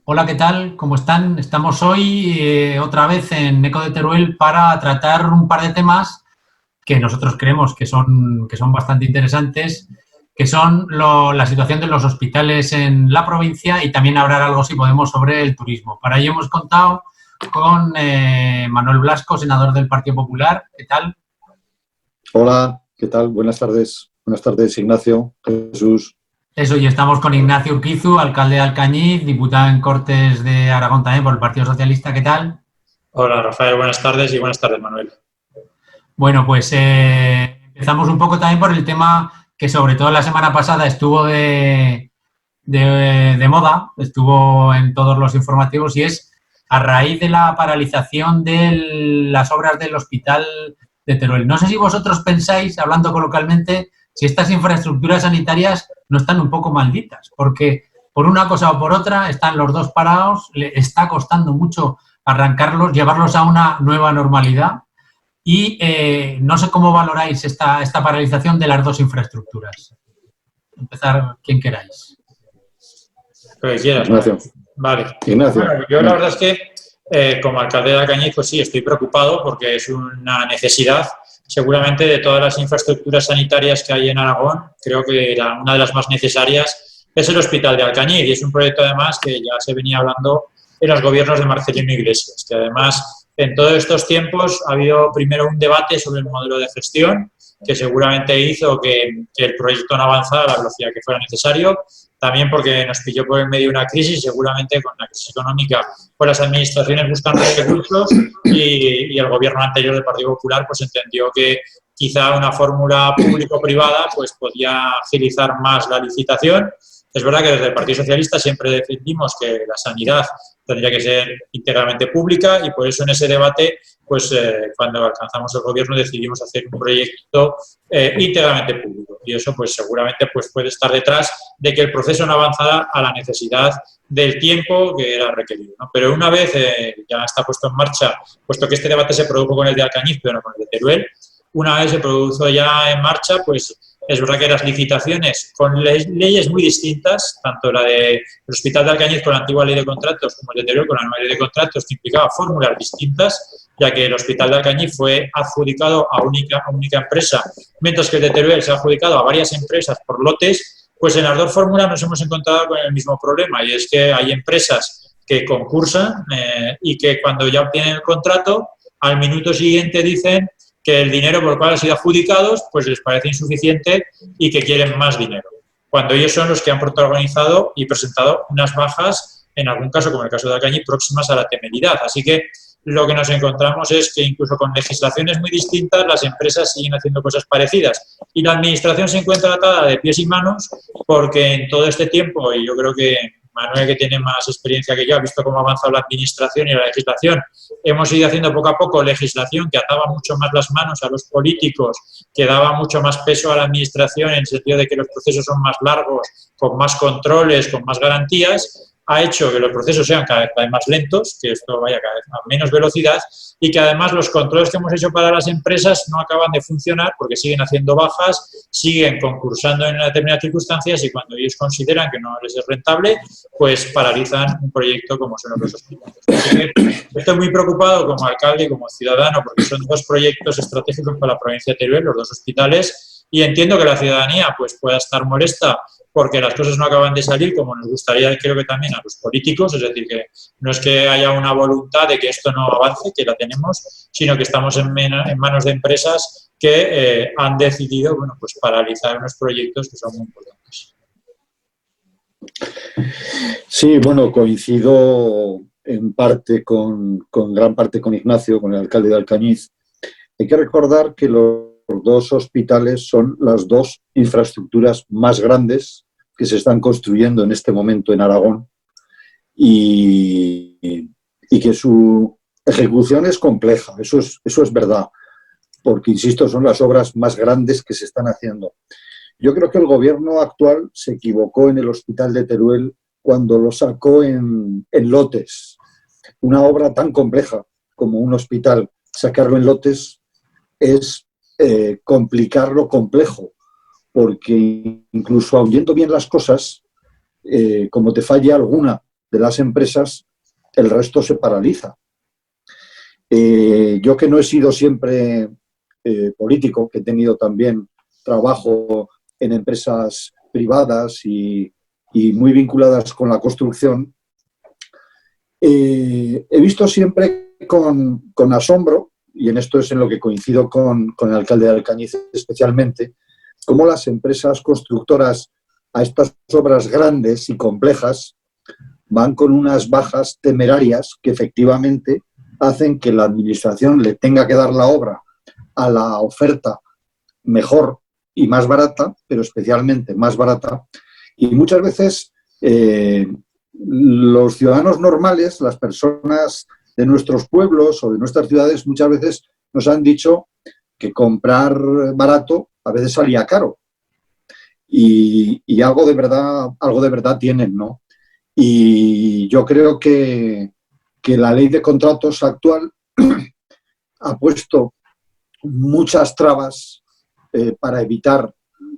Hola, ¿qué tal? ¿Cómo están? Estamos hoy otra vez en Eco de Teruel para tratar un par de temas que nosotros creemos que son bastante interesantes, que son la situación de los hospitales en la provincia y también hablar algo, si podemos, sobre el turismo. Para ello hemos contado con Manuel Blasco, senador del Partido Popular. ¿Qué tal? Hola, ¿qué tal? Buenas tardes. Buenas tardes, Ignacio, Jesús. Eso, y estamos con Ignacio Urquizu, alcalde de Alcañiz, diputado en Cortes de Aragón también por el Partido Socialista. ¿Qué tal? Hola Rafael, buenas tardes y buenas tardes Manuel. Bueno, pues empezamos un poco también por el tema que sobre todo la semana pasada estuvo de moda, estuvo en todos los informativos y es a raíz de la paralización de las obras del hospital de Teruel. No sé si vosotros pensáis, hablando coloquialmente, si estas infraestructuras sanitarias no están un poco malditas, porque por una cosa o por otra están los dos parados, le está costando mucho arrancarlos, llevarlos a una nueva normalidad. Y no sé cómo valoráis esta paralización de las dos infraestructuras. Empezar quien queráis. Lo que quieras, Ignacio. Vale. Ignacio. Bueno, yo la verdad es que como alcalde de Alcañiz, pues sí, estoy preocupado porque es una necesidad seguramente de todas las infraestructuras sanitarias que hay en Aragón. Creo que una de las más necesarias es el Hospital de Alcañiz y es un proyecto además que ya se venía hablando en los gobiernos de Marcelino Iglesias, que además en todos estos tiempos ha habido primero un debate sobre el modelo de gestión que seguramente hizo que el proyecto no avanzara a la velocidad que fuera necesario, también porque nos pilló por el medio una crisis, seguramente con la crisis económica, pues las administraciones buscan recursos y el gobierno anterior del Partido Popular pues entendió que quizá una fórmula público-privada pues podía agilizar más la licitación. Es verdad que desde el Partido Socialista siempre defendimos que la sanidad tendría que ser íntegramente pública y por eso en ese debate, pues cuando alcanzamos el gobierno decidimos hacer un proyecto íntegramente público y eso pues seguramente pues puede estar detrás de que el proceso no avanzara a la necesidad del tiempo que era requerido, ¿no? Pero una vez ya está puesto en marcha, puesto que este debate se produjo con el de Alcañiz, pero no con el de Teruel, una vez se produjo ya en marcha, pues es verdad que las licitaciones con leyes muy distintas, tanto la del Hospital de Alcañiz con la antigua ley de contratos como el de Teruel con la nueva ley de contratos, que implicaba fórmulas distintas, ya que el Hospital de Alcañiz fue adjudicado a única empresa, mientras que el de Teruel se ha adjudicado a varias empresas por lotes. Pues en las dos fórmulas nos hemos encontrado con el mismo problema y es que hay empresas que concursan y que cuando ya obtienen el contrato, al minuto siguiente dicen que el dinero por el cual han sido adjudicados pues les parece insuficiente y que quieren más dinero, cuando ellos son los que han protagonizado y presentado unas bajas, en algún caso, como el caso de Alcañiz, próximas a la temeridad. Así que lo que nos encontramos es que incluso con legislaciones muy distintas las empresas siguen haciendo cosas parecidas y la administración se encuentra atada de pies y manos porque en todo este tiempo, y yo creo que Manuel, que tiene más experiencia que yo, ha visto cómo ha avanzado la administración y la legislación. Hemos ido haciendo poco a poco legislación que ataba mucho más las manos a los políticos, que daba mucho más peso a la administración en el sentido de que los procesos son más largos, con más controles, con más garantías, ha hecho que los procesos sean cada vez más lentos, que esto vaya cada vez a menos velocidad y que además los controles que hemos hecho para las empresas no acaban de funcionar porque siguen haciendo bajas, siguen concursando en determinadas circunstancias y cuando ellos consideran que no les es rentable, pues paralizan un proyecto como son los hospitales. Así que estoy muy preocupado como alcalde y como ciudadano porque son dos proyectos estratégicos para la provincia de Teruel, los dos hospitales, y entiendo que la ciudadanía pues pueda estar molesta porque las cosas no acaban de salir como nos gustaría, creo que también a los políticos, es decir, que no es que haya una voluntad de que esto no avance, que la tenemos, sino que estamos en manos de empresas que han decidido, bueno, pues paralizar unos proyectos que son muy importantes. Sí, bueno, coincido en parte con gran parte con Ignacio, con el alcalde de Alcañiz. Hay que recordar que los dos hospitales son las dos infraestructuras más grandes que se están construyendo en este momento en Aragón y que su ejecución es compleja, eso es verdad, porque, insisto, son las obras más grandes que se están haciendo. Yo creo que el gobierno actual se equivocó en el Hospital de Teruel cuando lo sacó en lotes. Una obra tan compleja como un hospital, sacarlo en lotes es complicar lo complejo, porque incluso oyendo bien las cosas, como te falle alguna de las empresas, el resto se paraliza. Yo, que no he sido siempre político, que he tenido también trabajo en empresas privadas y muy vinculadas con la construcción, he visto siempre con asombro, y en esto es en lo que coincido con el alcalde de Alcañiz especialmente, cómo las empresas constructoras a estas obras grandes y complejas van con unas bajas temerarias que efectivamente hacen que la administración le tenga que dar la obra a la oferta mejor y más barata, pero especialmente más barata. Y muchas veces los ciudadanos normales, las personas de nuestros pueblos o de nuestras ciudades, muchas veces nos han dicho que comprar barato a veces salía caro. Y algo de verdad tienen, ¿no? Y yo creo que la ley de contratos actual ha puesto muchas trabas para evitar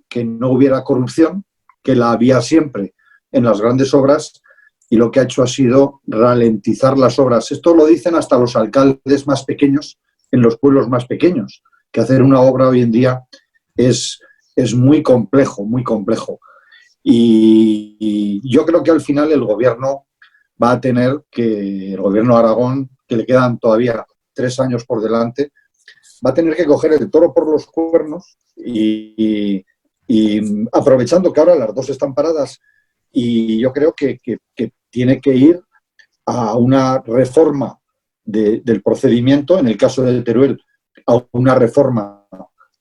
que no hubiera corrupción, que la había siempre en las grandes obras, y lo que ha hecho ha sido ralentizar las obras. Esto lo dicen hasta los alcaldes más pequeños en los pueblos más pequeños, que hacer una obra hoy en día es muy complejo, muy complejo. Y yo creo que al final el gobierno va a tener que, el gobierno de Aragón, que le quedan todavía 3 años por delante, va a tener que coger el toro por los cuernos y aprovechando que ahora las dos están paradas, y yo creo que tiene que ir a una reforma del procedimiento, en el caso de Teruel, a una reforma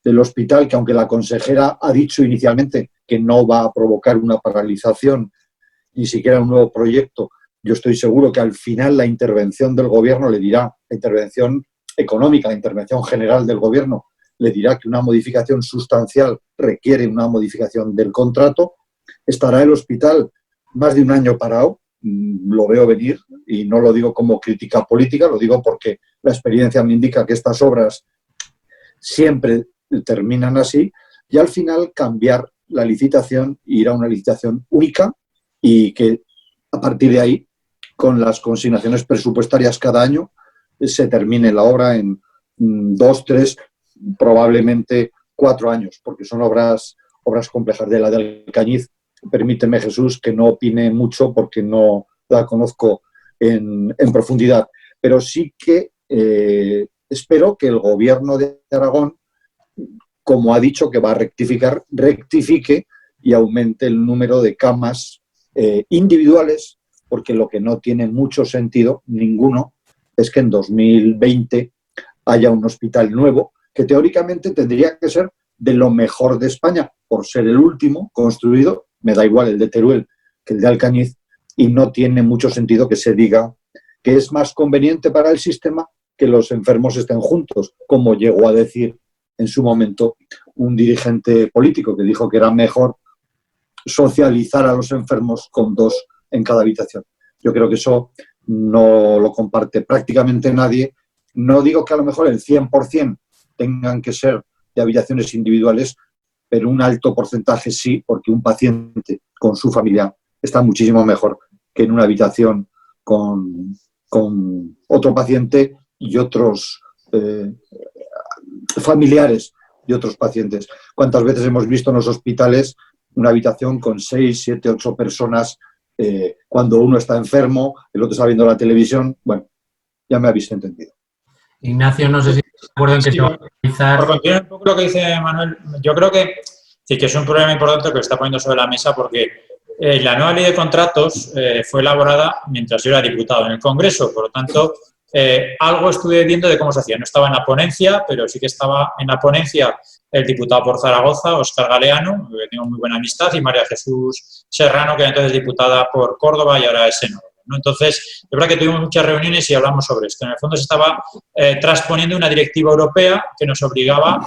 del hospital, que aunque la consejera ha dicho inicialmente que no va a provocar una paralización, ni siquiera un nuevo proyecto, yo estoy seguro que al final la intervención del gobierno le dirá, la intervención económica, la intervención general del gobierno, le dirá que una modificación sustancial requiere una modificación del contrato. Estará el hospital más de un año parado, lo veo venir, y no lo digo como crítica política, lo digo porque la experiencia me indica que estas obras siempre terminan así, y al final cambiar la licitación, ir a una licitación única, y que a partir de ahí, con las consignaciones presupuestarias cada año, se termine la obra en 2, 3, probablemente 4 años, porque son obras complejas. De la del Alcañiz, permíteme, Jesús, que no opine mucho porque no la conozco en profundidad, pero sí que espero que el gobierno de Aragón, como ha dicho que va a rectificar, rectifique y aumente el número de camas individuales, porque lo que no tiene mucho sentido, ninguno, es que en 2020 haya un hospital nuevo, que teóricamente tendría que ser de lo mejor de España, por ser el último construido, me da igual el de Teruel que el de Alcañiz, y no tiene mucho sentido que se diga que es más conveniente para el sistema que los enfermos estén juntos, como llegó a decir en su momento un dirigente político, que dijo que era mejor socializar a los enfermos con 2 en cada habitación. Yo creo que eso no lo comparte prácticamente nadie. No digo que a lo mejor el 100% tengan que ser de habitaciones individuales, pero un alto porcentaje sí, porque un paciente con su familia está muchísimo mejor que en una habitación con otro paciente y otros familiares de otros pacientes. ¿Cuántas veces hemos visto en los hospitales una habitación con 6, 7, 8 personas cuando uno está enfermo, el otro está viendo la televisión? Bueno, ya me habéis entendido. Ignacio, no sé si estás de acuerdo en que se va a realizar. Por continuar un poco lo que dice Manuel, yo creo que sí que es un problema importante que está poniendo sobre la mesa, porque la nueva ley de contratos fue elaborada mientras yo era diputado en el Congreso, por lo tanto, algo estuve viendo de cómo se hacía. No estaba en la ponencia, pero sí que estaba en la ponencia el diputado por Zaragoza, Óscar Galeano, que tengo muy buena amistad, y María Jesús Serrano, que era entonces diputada por Córdoba y ahora es senadora, ¿no? Entonces, es verdad que tuvimos muchas reuniones y hablamos sobre esto. En el fondo se estaba transponiendo una directiva europea que nos obligaba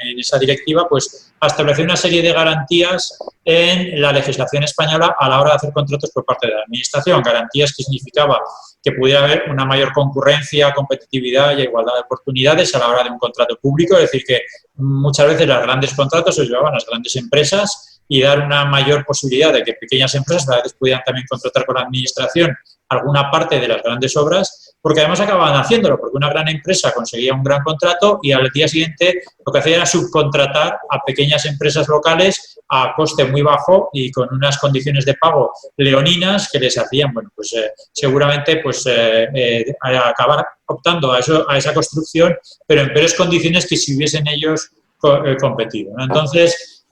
en esa directiva pues, a establecer una serie de garantías en la legislación española a la hora de hacer contratos por parte de la Administración. Garantías que significaba que pudiera haber una mayor concurrencia, competitividad y igualdad de oportunidades a la hora de un contrato público. Es decir, que muchas veces los grandes contratos los llevaban las grandes empresas, y dar una mayor posibilidad de que pequeñas empresas a veces pudieran también contratar con la Administración alguna parte de las grandes obras, porque además acababan haciéndolo, porque una gran empresa conseguía un gran contrato y al día siguiente lo que hacía era subcontratar a pequeñas empresas locales a coste muy bajo y con unas condiciones de pago leoninas que les hacían, bueno, pues seguramente pues acabar optando a esa construcción, pero en peores condiciones que si hubiesen ellos competido, ¿no? Entonces,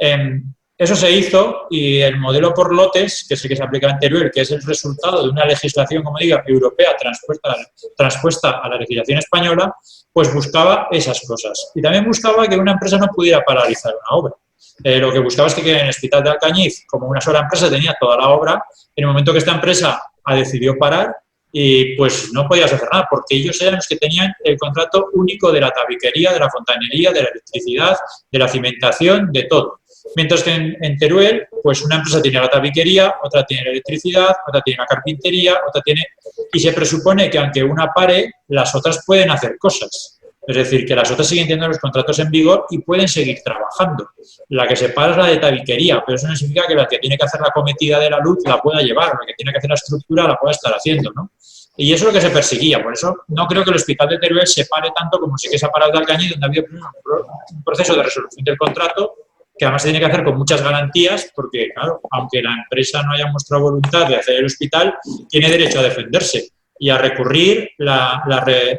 eso se hizo y el modelo por lotes, que es el que se aplica en Teruel, que es el resultado de una legislación, como digo, europea transpuesta a la legislación española, pues buscaba esas cosas. Y también buscaba que una empresa no pudiera paralizar una obra. Lo que buscaba es que en el Hospital de Alcañiz, como una sola empresa tenía toda la obra, en el momento que esta empresa decidió parar, y pues no podías hacer nada, porque ellos eran los que tenían el contrato único de la tabiquería, de la fontanería, de la electricidad, de la cimentación, de todo. Mientras que en Teruel, pues una empresa tiene la tabiquería, otra tiene la electricidad, otra tiene la carpintería, otra tiene... Y se presupone que aunque una pare, las otras pueden hacer cosas. Es decir, que las otras siguen teniendo los contratos en vigor y pueden seguir trabajando. La que se para es la de tabiquería, pero eso no significa que la que tiene que hacer la cometida de la luz la pueda llevar, o la que tiene que hacer la estructura la pueda estar haciendo, ¿no? Y eso es lo que se perseguía. Por eso no creo que el Hospital de Teruel se pare tanto como sí que se ha parado de Alcañiz, donde ha habido un proceso de resolución del contrato, que además se tiene que hacer con muchas garantías, porque, claro, aunque la empresa no haya mostrado voluntad de hacer el hospital, tiene derecho a defenderse y a recurrir la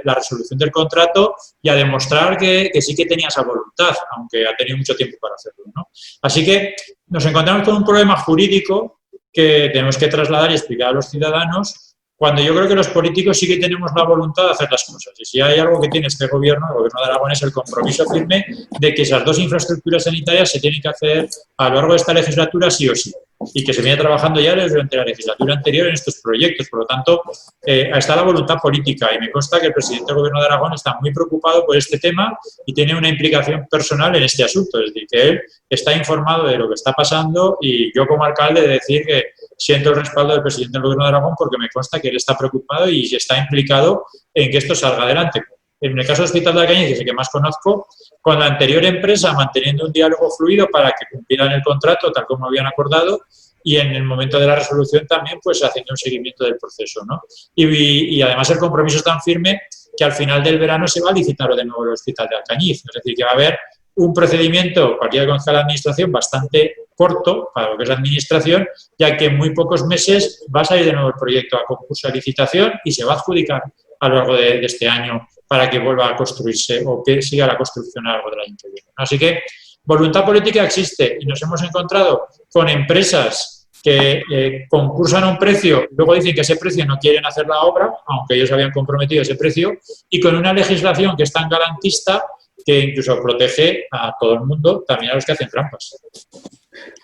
resolución del contrato y a demostrar que sí que tenía esa voluntad, aunque ha tenido mucho tiempo para hacerlo, ¿no? Así que nos encontramos con un problema jurídico que tenemos que trasladar y explicar a los ciudadanos, cuando yo creo que los políticos sí que tenemos la voluntad de hacer las cosas. Y si hay algo que tiene este gobierno, el gobierno de Aragón, es el compromiso firme de que esas dos infraestructuras sanitarias se tienen que hacer a lo largo de esta legislatura sí o sí. Y que se viene trabajando ya durante la legislatura anterior en estos proyectos. Por lo tanto, está la voluntad política y me consta que el presidente del Gobierno de Aragón está muy preocupado por este tema y tiene una implicación personal en este asunto. Es decir, que él está informado de lo que está pasando y yo como alcalde de decir que siento el respaldo del presidente del Gobierno de Aragón porque me consta que él está preocupado y está implicado en que esto salga adelante. En el caso del Hospital de Alcañiz, que es el que más conozco, con la anterior empresa manteniendo un diálogo fluido para que cumplieran el contrato tal como habían acordado y en el momento de la resolución también pues haciendo un seguimiento del proceso, ¿no? Y además el compromiso es tan firme que al final del verano se va a licitar de nuevo el Hospital de Alcañiz. Es decir, que va a haber un procedimiento, cualquiera que conozca la administración, bastante corto para lo que es la administración, ya que en muy pocos meses va a salir de nuevo el proyecto a concurso de licitación y se va a adjudicar a lo largo de este año para que vuelva a construirse o que siga la construcción a lo largo del año que viene. Así que voluntad política existe y nos hemos encontrado con empresas que concursan a un precio, luego dicen que ese precio no quieren hacer la obra, aunque ellos habían comprometido ese precio, y con una legislación que es tan garantista que incluso protege a todo el mundo, también a los que hacen trampas.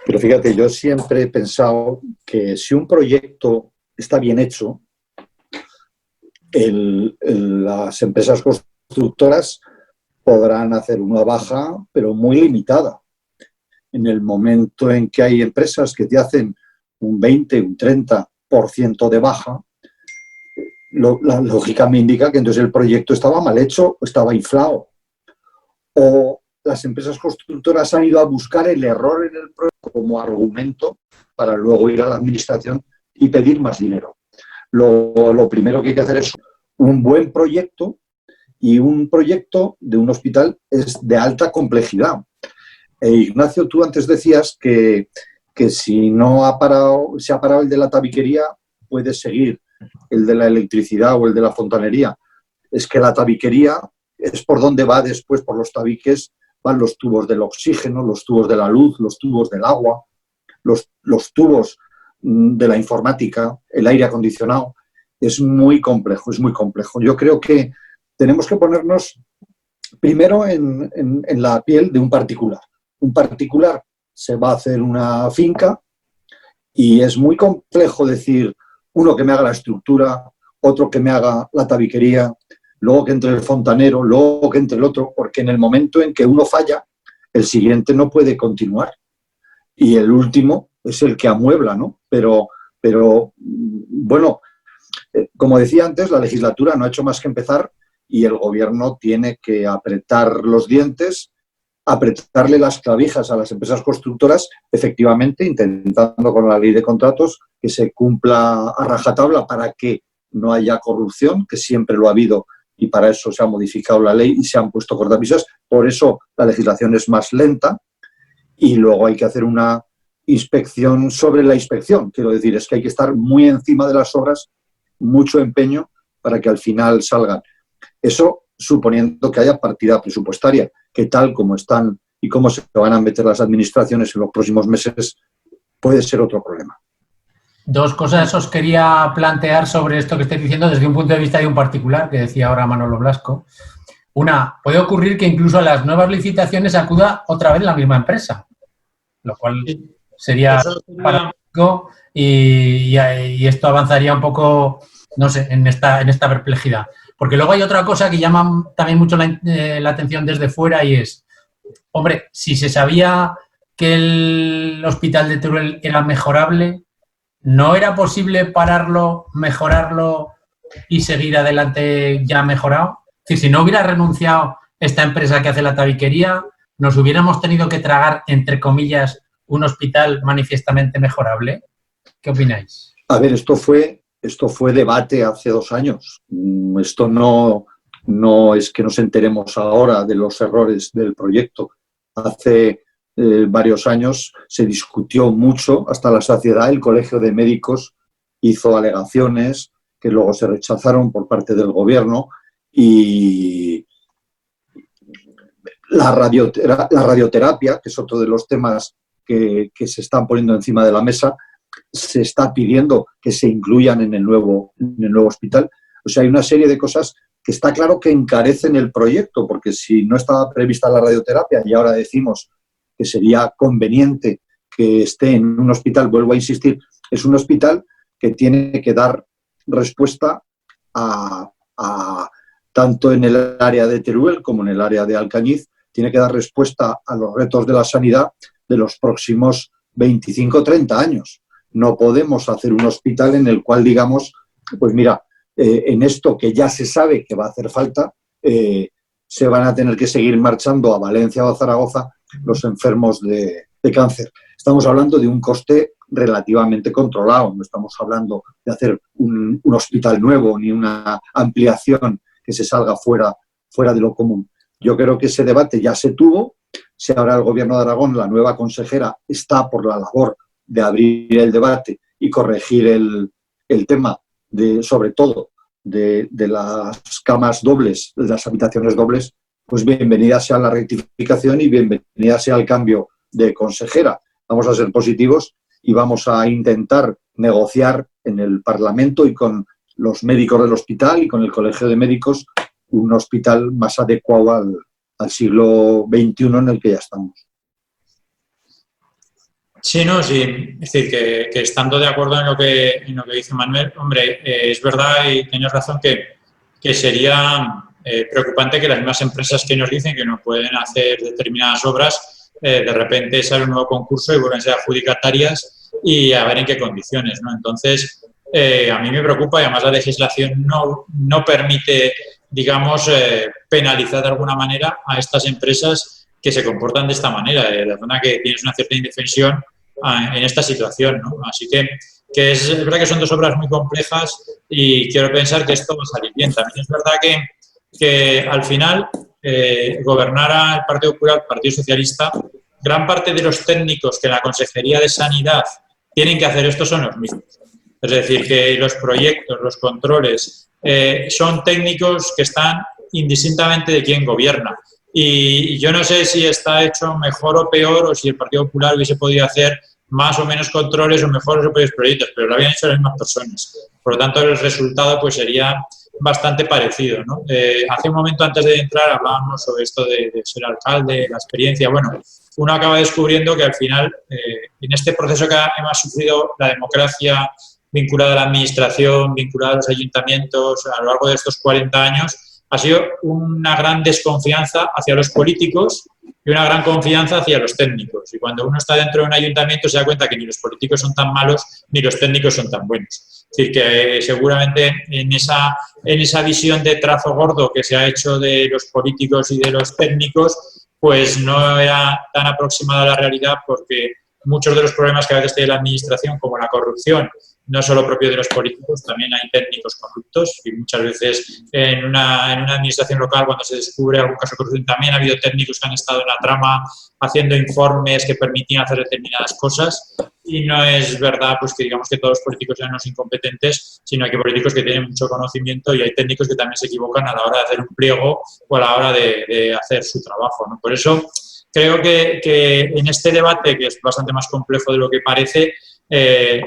Pero fíjate, yo siempre he pensado que si un proyecto está bien hecho, las empresas constructoras podrán hacer una baja, pero muy limitada. En el momento en que hay empresas que te hacen un 20, un 30% de baja, la lógica me indica que entonces el proyecto estaba mal hecho o estaba inflado. O las empresas constructoras han ido a buscar el error en el proyecto como argumento para luego ir a la administración y pedir más dinero. Lo primero que hay que hacer es un buen proyecto, y un proyecto de un hospital es de alta complejidad. Ignacio, tú antes decías que si no se ha parado el de la tabiquería, puede seguir el de la electricidad o el de la fontanería. Es que la tabiquería es por donde va después, por los tabiques, van los tubos del oxígeno, los tubos de la luz, los tubos del agua, los tubos de la informática, el aire acondicionado. Es muy complejo, es muy complejo. Yo creo que tenemos que ponernos primero en la piel de un particular. Un particular se va a hacer una finca y es muy complejo decir uno que me haga la estructura, otro que me haga la tabiquería, luego que entre el fontanero, luego que entre el otro, porque en el momento en que uno falla, el siguiente no puede continuar. Y el último es el que amuebla, ¿no? Pero bueno, como decía antes, la legislatura no ha hecho más que empezar y el gobierno tiene que apretar los dientes, apretarle las clavijas a las empresas constructoras, efectivamente, intentando con la ley de contratos que se cumpla a rajatabla para que no haya corrupción, que siempre lo ha habido y para eso se ha modificado la ley y se han puesto cortapisas. Por eso la legislación es más lenta y luego hay que hacer una inspección sobre la inspección. Quiero decir, es que hay que estar muy encima de las obras, mucho empeño para que al final salgan. Eso suponiendo que haya partida presupuestaria, que tal como están y cómo se van a meter las administraciones en los próximos meses puede ser otro problema. Dos cosas os quería plantear sobre esto que estáis diciendo desde un punto de vista de un particular, que decía ahora Manolo Blasco. Una, puede ocurrir que incluso a las nuevas licitaciones acuda otra vez la misma empresa, lo cual sería paradójico y esto avanzaría un poco, no sé, en esta perplejidad. Porque luego hay otra cosa que llama también mucho la atención desde fuera y es, hombre, si se sabía que el hospital de Teruel era mejorable, ¿no era posible pararlo, mejorarlo y seguir adelante ya mejorado? Es decir, si no hubiera renunciado esta empresa que hace la tabiquería, ¿nos hubiéramos tenido que tragar, entre comillas, un hospital manifiestamente mejorable? ¿Qué opináis? A ver, esto fue debate hace 2 años. Esto no es que nos enteremos ahora de los errores del proyecto. Hace varios años se discutió mucho hasta la saciedad. El Colegio de Médicos hizo alegaciones que luego se rechazaron por parte del gobierno y la radioterapia, que es otro de los temas que se están poniendo encima de la mesa, se está pidiendo que se incluyan en el nuevo hospital. O sea, hay una serie de cosas que está claro que encarecen el proyecto, porque si no estaba prevista la radioterapia y ahora decimos que sería conveniente que esté en un hospital, vuelvo a insistir, es un hospital que tiene que dar respuesta a tanto en el área de Teruel como en el área de Alcañiz, tiene que dar respuesta a los retos de la sanidad de los próximos 25 o 30 años. No podemos hacer un hospital en el cual digamos, pues mira, en esto que ya se sabe que va a hacer falta, se van a tener que seguir marchando a Valencia o a Zaragoza los enfermos de cáncer. Estamos hablando de un coste relativamente controlado, no estamos hablando de hacer un hospital nuevo ni una ampliación que se salga fuera de lo común. Yo creo que ese debate ya se tuvo. Si ahora el Gobierno de Aragón, la nueva consejera, está por la labor de abrir el debate y corregir el tema, sobre todo de las camas dobles, de las habitaciones dobles, pues bienvenida sea la rectificación y bienvenida sea el cambio de consejera. Vamos a ser positivos y vamos a intentar negociar en el Parlamento y con los médicos del hospital y con el Colegio de Médicos un hospital más adecuado al siglo XXI en el que ya estamos. Sí, no, sí. Es decir, que estando de acuerdo en lo que dice Manuel, hombre, es verdad y tienes razón que sería preocupante que las mismas empresas que nos dicen que no pueden hacer determinadas obras, de repente sale un nuevo concurso y vuelven a ser adjudicatarias y a ver en qué condiciones, ¿no? Entonces, a mí me preocupa y además la legislación no permite, digamos, penalizar de alguna manera a estas empresas que se comportan de esta manera, de la zona que tienes una cierta indefensión en esta situación, ¿no? Así que es verdad que son dos obras muy complejas y quiero pensar que esto va a salir bien. También es verdad que al final gobernara el Partido Popular, el Partido Socialista, gran parte de los técnicos que en la Consejería de Sanidad tienen que hacer esto son los mismos. Es decir, que los proyectos, los controles, son técnicos que están indistintamente de quién gobierna. Y yo no sé si está hecho mejor o peor o si el Partido Popular hubiese podido hacer más o menos controles o mejores o peores proyectos, pero lo habían hecho las mismas personas. Por lo tanto, el resultado pues sería bastante parecido, ¿no? Hace un momento antes de entrar hablábamos sobre esto de ser alcalde, la experiencia. Bueno, uno acaba descubriendo que al final, en este proceso que hemos sufrido la democracia vinculada a la administración, vinculada a los ayuntamientos a lo largo de estos 40 años, ha sido una gran desconfianza hacia los políticos y una gran confianza hacia los técnicos. Y cuando uno está dentro de un ayuntamiento se da cuenta que ni los políticos son tan malos ni los técnicos son tan buenos. Es decir, que seguramente en esa visión de trazo gordo que se ha hecho de los políticos y de los técnicos, pues no era tan aproximada a la realidad porque muchos de los problemas que a veces tiene la administración, como la corrupción, no solo propio de los políticos, también hay técnicos corruptos y muchas veces en una administración local, cuando se descubre algún caso de corrupción, también ha habido técnicos que han estado en la trama haciendo informes que permitían hacer determinadas cosas, y no es verdad pues que digamos que todos los políticos sean unos incompetentes, sino que hay políticos que tienen mucho conocimiento y hay técnicos que también se equivocan a la hora de hacer un pliego o a la hora de hacer su trabajo, ¿no? Por eso creo que en este debate, que es bastante más complejo de lo que parece,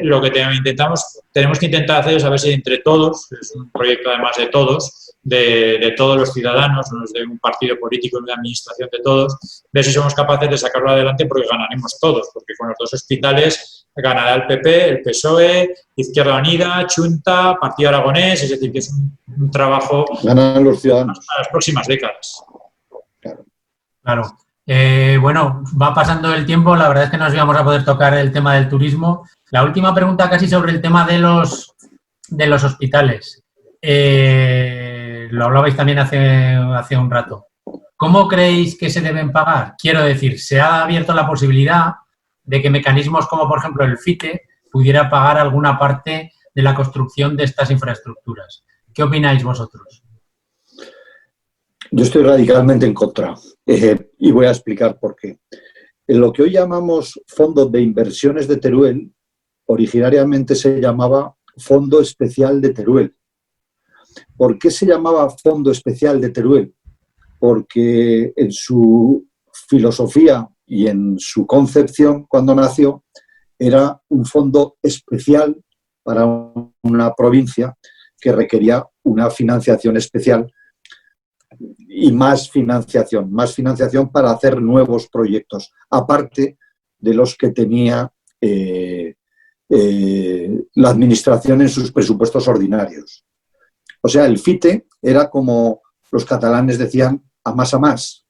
lo que tenemos que intentar hacer es a ver si entre todos, es un proyecto además de todos, de todos los ciudadanos, no es de un partido político, de una administración, de todos, ver si somos capaces de sacarlo adelante, porque ganaremos todos, porque con los dos hospitales ganará el PP, el PSOE, Izquierda Unida, Chunta, Partido Aragonés, es decir, que es un trabajo ganan los ciudadanos para las próximas décadas. Claro. Bueno, va pasando el tiempo, la verdad es que no nos íbamos a poder tocar el tema del turismo. La última pregunta casi sobre el tema de los hospitales. Lo hablabais también hace un rato. ¿Cómo creéis que se deben pagar? Quiero decir, se ha abierto la posibilidad de que mecanismos como, por ejemplo, el FITE pudiera pagar alguna parte de la construcción de estas infraestructuras. ¿Qué opináis vosotros? Yo estoy radicalmente en contra y voy a explicar por qué. En lo que hoy llamamos Fondo de Inversiones de Teruel, originariamente se llamaba Fondo Especial de Teruel. ¿Por qué se llamaba Fondo Especial de Teruel? Porque en su filosofía y en su concepción, cuando nació, era un fondo especial para una provincia que requería una financiación especial y más financiación para hacer nuevos proyectos, aparte de los que tenía la administración en sus presupuestos ordinarios. O sea, el FITE era, como los catalanes decían, a más,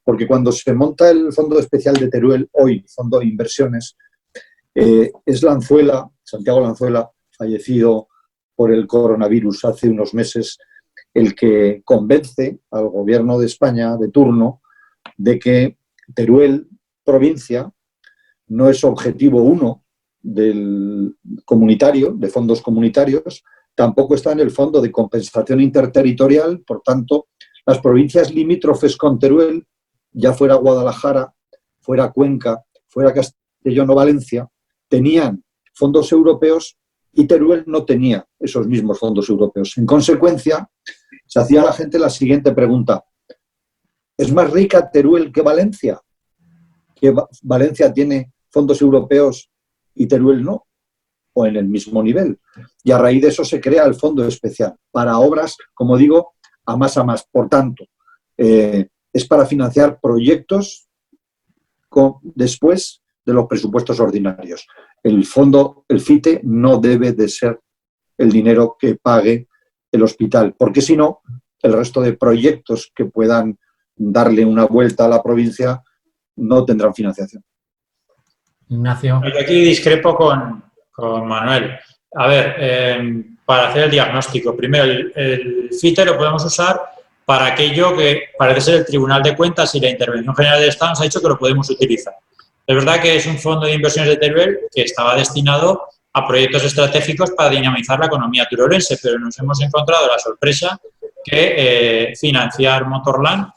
porque cuando se monta el Fondo Especial de Teruel, hoy Fondo de Inversiones, es Lanzuela, Santiago Lanzuela, fallecido por el coronavirus hace unos meses, el que convence al gobierno de España de turno de que Teruel, provincia, no es objetivo 1 del comunitario, de fondos comunitarios, tampoco está en el Fondo de Compensación Interterritorial, por tanto, las provincias limítrofes con Teruel, ya fuera Guadalajara, fuera Cuenca, fuera Castellón o Valencia, tenían fondos europeos y Teruel no tenía esos mismos fondos europeos. En consecuencia, se hacía a la gente la siguiente pregunta: ¿es más rica Teruel que Valencia? ¿Que Valencia tiene fondos europeos y Teruel no? ¿O en el mismo nivel? Y a raíz de eso se crea el Fondo Especial para obras, como digo, a más. Por tanto, es para financiar proyectos después de los presupuestos ordinarios. El fondo, el FITE, no debe de ser el dinero que pague el hospital, porque si no, el resto de proyectos que puedan darle una vuelta a la provincia no tendrán financiación. Ignacio. Yo aquí discrepo con Manuel. A ver, para hacer el diagnóstico, primero, el FITE lo podemos usar para aquello que parece ser el Tribunal de Cuentas y la Intervención General del Estado nos ha dicho que lo podemos utilizar. Es verdad que es un fondo de inversiones de Teruel que estaba destinado a proyectos estratégicos para dinamizar la economía turolense, pero nos hemos encontrado la sorpresa que financiar Motorland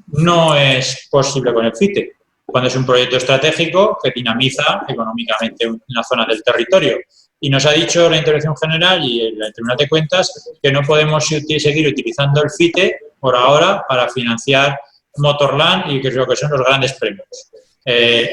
no es posible con el FITE, cuando es un proyecto estratégico que dinamiza económicamente una zona del territorio. Y nos ha dicho la Intervención General y el Tribunal de Cuentas que no podemos seguir utilizando el FITE por ahora para financiar Motorland y que es lo que son los grandes premios.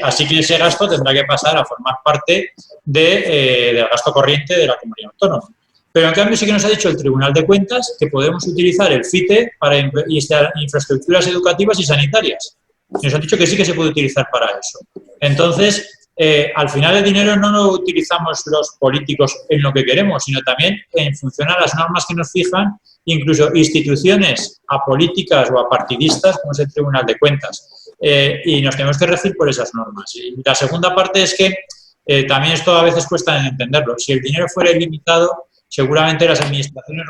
Así que ese gasto tendrá que pasar a formar parte del gasto corriente de la comunidad autónoma. Pero en cambio sí que nos ha dicho el Tribunal de Cuentas que podemos utilizar el FITE para infraestructuras educativas y sanitarias. Nos han dicho que sí que se puede utilizar para eso. Entonces, al final el dinero no lo utilizamos los políticos en lo que queremos, sino también en función a las normas que nos fijan, incluso instituciones apolíticas o apartidistas, como es el Tribunal de Cuentas. Y nos tenemos que regir por esas normas. Y la segunda parte es que también esto a veces cuesta entenderlo. Si el dinero fuera ilimitado, seguramente las administraciones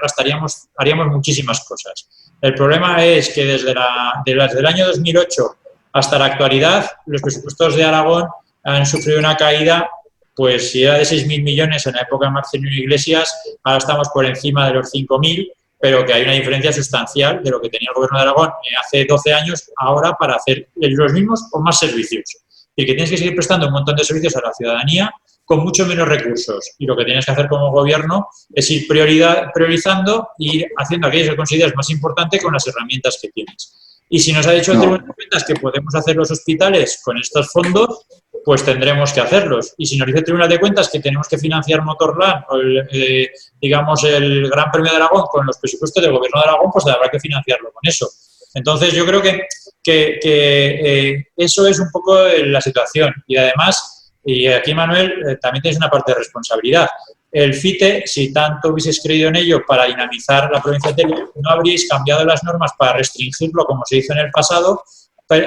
haríamos muchísimas cosas. El problema es que desde el año 2008 hasta la actualidad, los presupuestos de Aragón han sufrido una caída, pues si era de 6.000 millones en la época de Marcelino Iglesias, ahora estamos por encima de los 5.000, pero que hay una diferencia sustancial de lo que tenía el Gobierno de Aragón hace 12 años ahora para hacer los mismos o más servicios. Y que tienes que seguir prestando un montón de servicios a la ciudadanía con mucho menos recursos. Y lo que tienes que hacer como Gobierno es ir priorizando y ir haciendo aquello que consideras más importante con las herramientas que tienes. Y si nos ha dicho el Tribunal de Cuentas que podemos hacer los hospitales con estos fondos, pues tendremos que hacerlos. Y si nos dice el Tribunal de Cuentas que tenemos que financiar Motorland o digamos el Gran Premio de Aragón con los presupuestos del Gobierno de Aragón, pues habrá que financiarlo con eso. Entonces yo creo que eso es un poco la situación. Y además, y aquí Manuel, también tienes una parte de responsabilidad. El FITE, si tanto hubieses creído en ello para dinamizar la provincia de Teruel, no habríais cambiado las normas para restringirlo como se hizo en el pasado,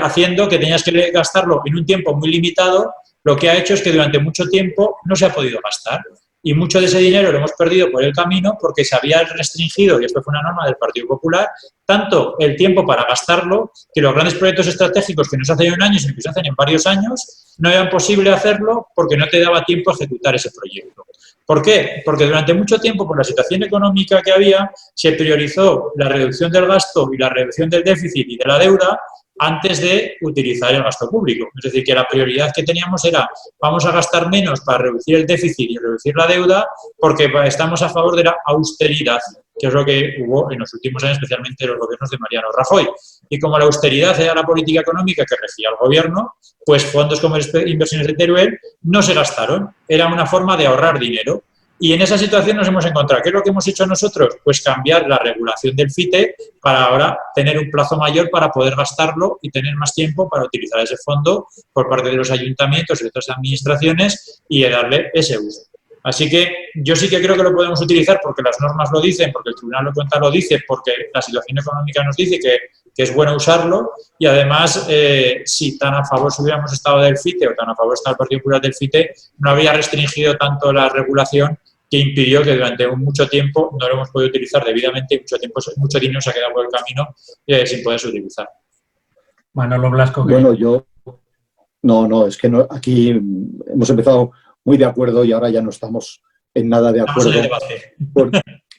haciendo que tenías que gastarlo en un tiempo muy limitado. Lo que ha hecho es que durante mucho tiempo no se ha podido gastar. Y mucho de ese dinero lo hemos perdido por el camino porque se había restringido, y esto fue una norma del Partido Popular, tanto el tiempo para gastarlo, que los grandes proyectos estratégicos que no se hacen en un año, sino que se hacen en varios años, no era posible hacerlo porque no te daba tiempo a ejecutar ese proyecto. ¿Por qué? Porque durante mucho tiempo, por la situación económica que había, se priorizó la reducción del gasto y la reducción del déficit y de la deuda antes de utilizar el gasto público. Es decir, que la prioridad que teníamos era vamos a gastar menos para reducir el déficit y reducir la deuda porque estamos a favor de la austeridad, que es lo que hubo en los últimos años, especialmente los gobiernos de Mariano Rajoy. Y como la austeridad era la política económica que regía el gobierno, pues fondos como Inversiones de Teruel no se gastaron. Era una forma de ahorrar dinero. Y en esa situación nos hemos encontrado. ¿Qué es lo que hemos hecho nosotros? Pues cambiar la regulación del FITE para ahora tener un plazo mayor para poder gastarlo y tener más tiempo para utilizar ese fondo por parte de los ayuntamientos y de otras administraciones y darle ese uso. Así que yo sí que creo que lo podemos utilizar porque las normas lo dicen, porque el Tribunal de Cuentas lo dice, porque la situación económica nos dice que es bueno usarlo y además si tan a favor si hubiéramos estado del FITE o tan a favor está el Partido Popular del FITE, no había restringido tanto la regulación que impidió que durante mucho tiempo no lo hemos podido utilizar debidamente y mucho dinero se ha quedado por el camino sin poderse utilizar. Manolo Blasco. Bueno, yo... No, es que aquí hemos empezado muy de acuerdo y ahora ya no estamos en nada de acuerdo.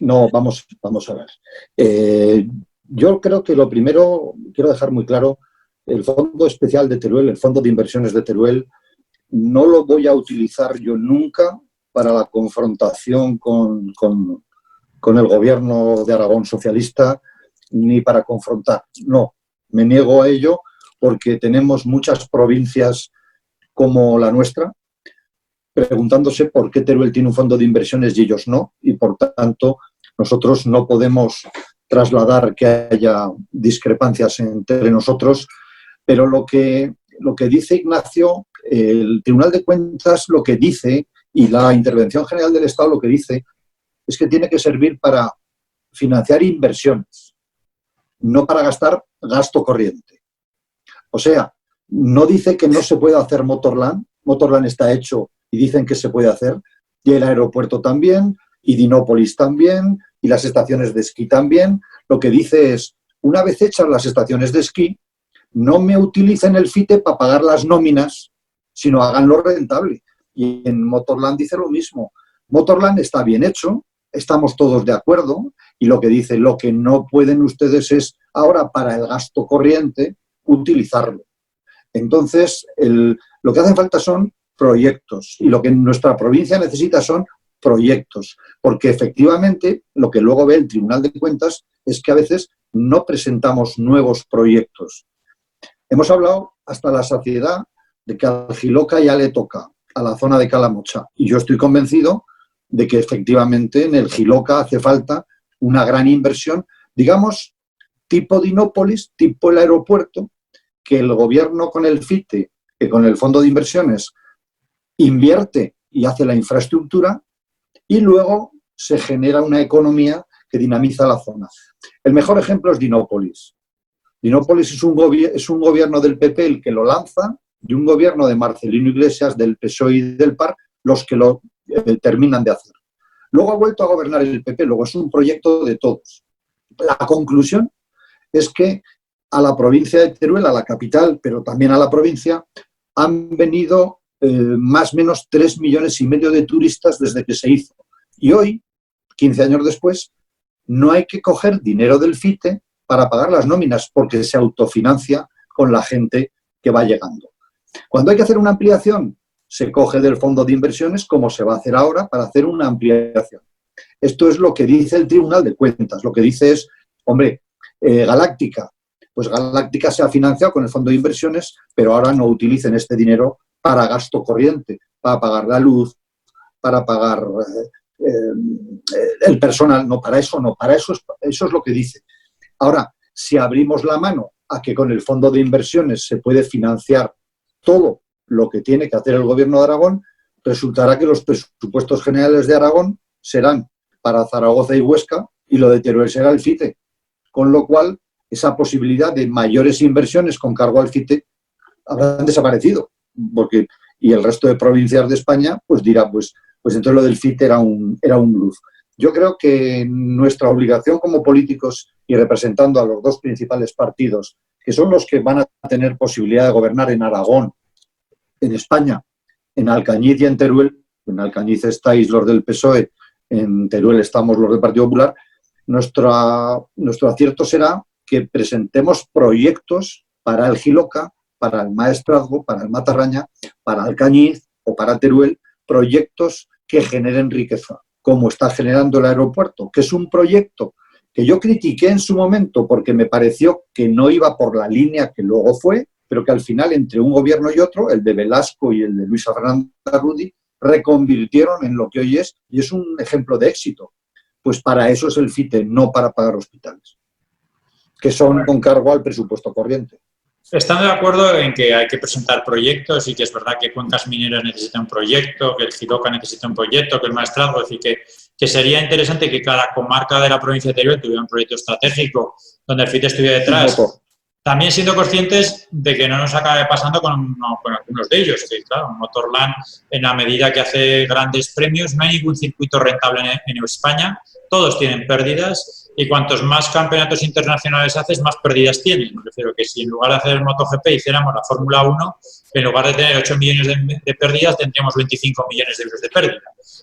No, vamos a ver. Yo creo que lo primero, quiero dejar muy claro, el Fondo Especial de Teruel, el Fondo de Inversiones de Teruel, no lo voy a utilizar yo nunca para la confrontación con el gobierno de Aragón socialista, ni para confrontar. No, me niego a ello porque tenemos muchas provincias como la nuestra, preguntándose por qué Teruel tiene un fondo de inversiones y ellos no, y por tanto nosotros no podemos trasladar que haya discrepancias entre nosotros, pero lo que dice Ignacio, el Tribunal de Cuentas lo que dice, y la Intervención General del Estado lo que dice, es que tiene que servir para financiar inversiones, no para gastar gasto corriente. O sea, no dice que no se pueda hacer Motorland, Motorland está hecho y dicen que se puede hacer, y el aeropuerto también, y Dinópolis también, y las estaciones de esquí también. Lo que dice es, una vez hechas las estaciones de esquí, no me utilicen el FITE para pagar las nóminas, sino háganlo rentable. Y en Motorland dice lo mismo. Motorland está bien hecho, estamos todos de acuerdo, y lo que dice, lo que no pueden ustedes es ahora para el gasto corriente utilizarlo. Entonces, lo que hacen falta son proyectos, y lo que nuestra provincia necesita son proyectos, porque efectivamente lo que luego ve el Tribunal de Cuentas es que a veces no presentamos nuevos proyectos. Hemos hablado hasta la saciedad de que al Jiloca ya le toca, a la zona de Calamocha, y yo estoy convencido de que efectivamente en el Jiloca hace falta una gran inversión, digamos, tipo Dinópolis, tipo el aeropuerto, que el gobierno con el FITE, que con el Fondo de Inversiones, invierte y hace la infraestructura y luego se genera una economía que dinamiza la zona. El mejor ejemplo es Dinópolis. Dinópolis es un gobierno del PP el que lo lanza y un gobierno de Marcelino Iglesias, del PSOE y del PAR, los que lo terminan de hacer. Luego ha vuelto a gobernar el PP, luego es un proyecto de todos. La conclusión es que a la provincia de Teruel, a la capital, pero también a la provincia, han venido más o menos 3,5 millones de turistas desde que se hizo. Y hoy, 15 años después, no hay que coger dinero del FITE para pagar las nóminas porque se autofinancia con la gente que va llegando. Cuando hay que hacer una ampliación, se coge del fondo de inversiones, como se va a hacer ahora, para hacer una ampliación. Esto es lo que dice el Tribunal de Cuentas. Lo que dice es, hombre, Galáctica, pues Galáctica se ha financiado con el fondo de inversiones, pero ahora no utilicen este dinero para gasto corriente, para pagar la luz, para pagar el personal. No, para eso no, eso es lo que dice. Ahora, si abrimos la mano a que con el fondo de inversiones se puede financiar todo lo que tiene que hacer el Gobierno de Aragón, resultará que los presupuestos generales de Aragón serán para Zaragoza y Huesca y lo de Teruel será el FITE. Con lo cual, esa posibilidad de mayores inversiones con cargo al FITE habrán desaparecido. Y el resto de provincias de España pues dirá, pues entonces lo del FITE era un bluff. Yo creo que nuestra obligación como políticos y representando a los dos principales partidos, que son los que van a tener posibilidad de gobernar en Aragón, en España, en Alcañiz y en Teruel, en Alcañiz estáis los del PSOE, en Teruel estamos los del Partido Popular, nuestro acierto será que presentemos proyectos para el Jiloca, para el Maestrazgo, para el Matarraña, para Alcañiz o para Teruel, proyectos que generen riqueza, como está generando el aeropuerto, que es un proyecto que yo critiqué en su momento porque me pareció que no iba por la línea que luego fue, pero que al final entre un gobierno y otro, el de Velasco y el de Luisa Fernanda Rudi, reconvirtieron en lo que hoy es, y es un ejemplo de éxito. Pues para eso es el FITE, no para pagar hospitales, que son con cargo al presupuesto corriente. Estando de acuerdo en que hay que presentar proyectos y que es verdad que Cuencas Mineras necesita un proyecto, que el Jiloca necesita un proyecto, que el Maestrazgo, es decir, que sería interesante que cada comarca de la provincia de Teruel tuviera un proyecto estratégico donde el FITE estuviera detrás. También siendo conscientes de que no nos acabe pasando con algunos de ellos, que claro, Motorland, en la medida que hace grandes premios, no hay ningún circuito rentable en España, todos tienen pérdidas y cuantos más campeonatos internacionales haces, más pérdidas tienen. Me refiero que si en lugar de hacer el MotoGP hiciéramos la Fórmula 1, en lugar de tener 8 millones de pérdidas, tendríamos 25 millones de euros de pérdida.